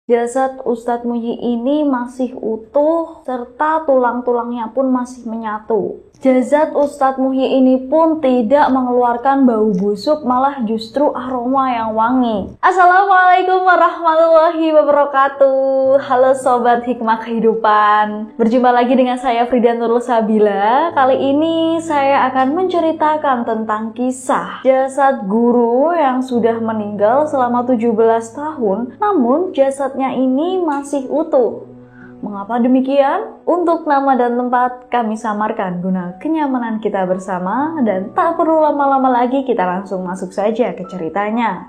Jasad Ustadz Muhyi ini masih utuh serta tulang-tulangnya pun masih menyatu. Jasad Ustadz Muhyi ini pun tidak mengeluarkan bau busuk, malah justru aroma yang wangi. Assalamualaikum warahmatullahi wabarakatuh. Halo Sobat Hikmah Kehidupan. Berjumpa lagi dengan saya Frida Nurul Sabila. Kali ini saya akan menceritakan tentang kisah jasad guru yang sudah meninggal selama 17 tahun, namun jasadnya ini masih utuh. Mengapa demikian? Untuk nama dan tempat kami samarkan guna kenyamanan kita bersama, dan tak perlu lama-lama lagi, kita langsung masuk saja ke ceritanya.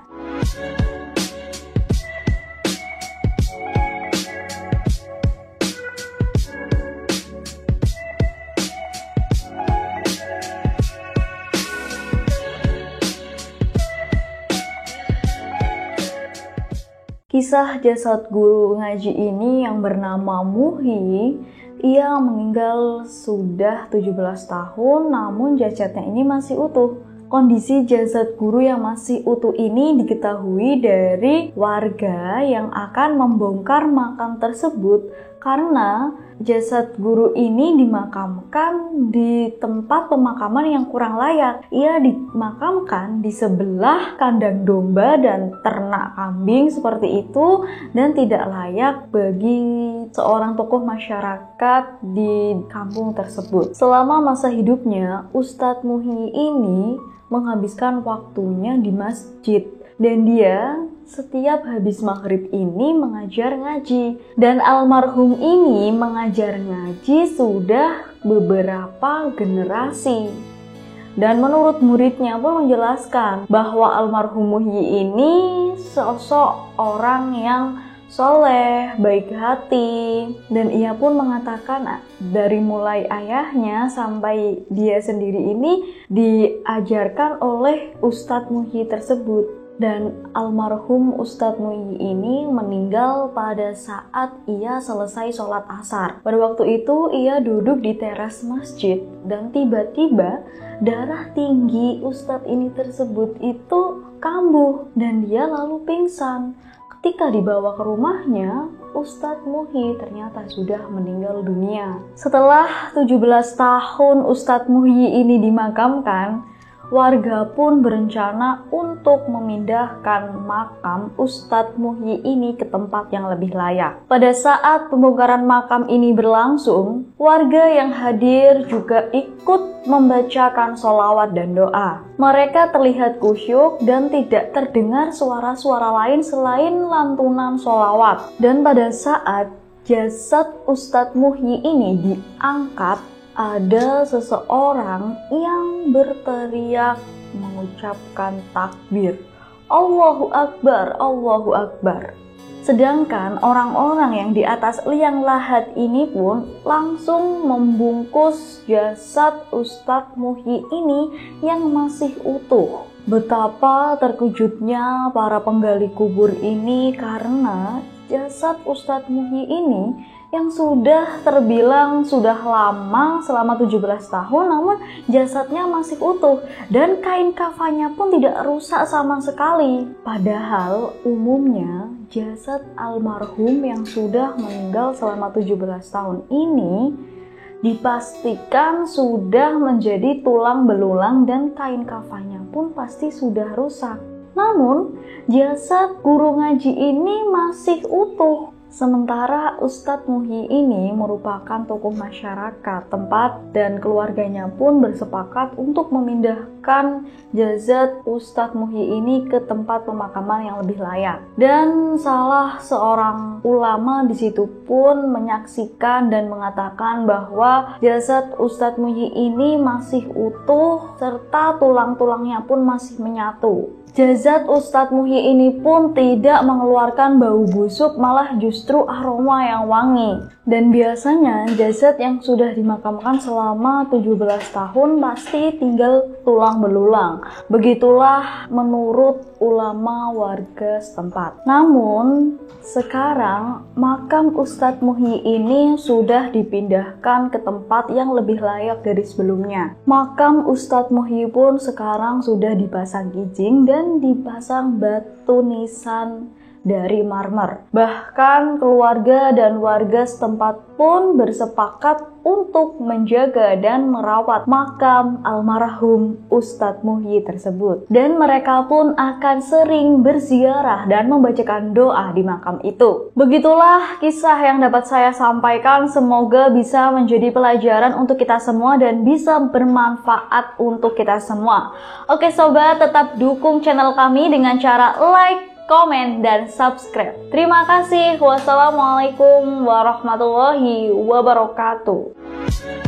Kisah jasad guru ngaji ini yang bernama Muhyi, ia meninggal sudah 17 tahun, namun jasadnya ini masih utuh. Kondisi jasad guru yang masih utuh ini diketahui dari warga yang akan membongkar makam tersebut karena jasad guru ini dimakamkan di tempat pemakaman yang kurang layak. Ia dimakamkan di sebelah kandang domba dan ternak kambing seperti itu, dan tidak layak bagi seorang tokoh masyarakat di kampung tersebut. Selama masa hidupnya, Ustadz Muhyi ini menghabiskan waktunya di masjid, dan dia setiap habis maghrib ini mengajar ngaji. Dan almarhum ini mengajar ngaji sudah beberapa generasi. Dan menurut muridnya pun menjelaskan bahwa almarhum Muhyi ini sosok orang yang soleh, baik hati, dan ia pun mengatakan dari mulai ayahnya sampai dia sendiri ini diajarkan oleh Ustadz Muhyi tersebut. Dan almarhum Ustadz Muhyi ini meninggal pada saat ia selesai sholat asar. Pada waktu itu ia duduk di teras masjid, dan tiba-tiba darah tinggi Ustadz ini tersebut itu kambuh dan dia lalu pingsan. Ketika dibawa ke rumahnya, Ustadz Muhyi ternyata sudah meninggal dunia. Setelah 17 tahun Ustadz Muhyi ini dimakamkan, warga pun berencana untuk memindahkan makam Ustadz Muhyi ini ke tempat yang lebih layak. Pada saat pembongkaran makam ini berlangsung, warga yang hadir juga ikut membacakan sholawat dan doa. Mereka terlihat khusyuk dan tidak terdengar suara-suara lain selain lantunan sholawat. Dan pada saat jasad Ustadz Muhyi ini diangkat, ada seseorang yang berteriak mengucapkan takbir, Allahu Akbar, Allahu Akbar. Sedangkan orang-orang yang di atas liang lahat ini pun langsung membungkus jasad Ustadz Muhyi ini yang masih utuh. Betapa terkejutnya para penggali kubur ini karena jasad Ustadz Muhyi ini yang sudah terbilang sudah lama selama 17 tahun, namun jasadnya masih utuh dan kain kafannya pun tidak rusak sama sekali. Padahal umumnya jasad almarhum yang sudah meninggal selama 17 tahun ini dipastikan sudah menjadi tulang belulang dan kain kafannya pun pasti sudah rusak. Namun jasad guru ngaji ini masih utuh. Sementara Ustadz Muhyi ini merupakan tokoh masyarakat tempat, dan keluarganya pun bersepakat untuk memindahkan jasad Ustadz Muhyi ini ke tempat pemakaman yang lebih layak. Dan salah seorang ulama di situ pun menyaksikan dan mengatakan bahwa jasad Ustadz Muhyi ini masih utuh serta tulang-tulangnya pun masih menyatu. Jasad Ustadz Muhyi ini pun tidak mengeluarkan bau busuk, malah justru aroma yang wangi. Dan biasanya jasad yang sudah dimakamkan selama 17 tahun pasti tinggal tulang belulang. Begitulah menurut ulama warga setempat. Namun sekarang makam Ustadz Muhyi ini sudah dipindahkan ke tempat yang lebih layak dari sebelumnya. Makam Ustadz Muhyi pun sekarang sudah dipasang kijing dan dipasang batu nisan dari marmer. Bahkan keluarga dan warga setempat pun bersepakat untuk menjaga dan merawat makam almarhum Ustadz Muhyi tersebut. Dan mereka pun akan sering berziarah dan membacakan doa di makam itu. Begitulah kisah yang dapat saya sampaikan. Semoga bisa menjadi pelajaran untuk kita semua dan bisa bermanfaat untuk kita semua. Oke sobat, tetap dukung channel kami dengan cara like, komen, dan subscribe. Terima kasih. Wassalamualaikum warahmatullahi wabarakatuh.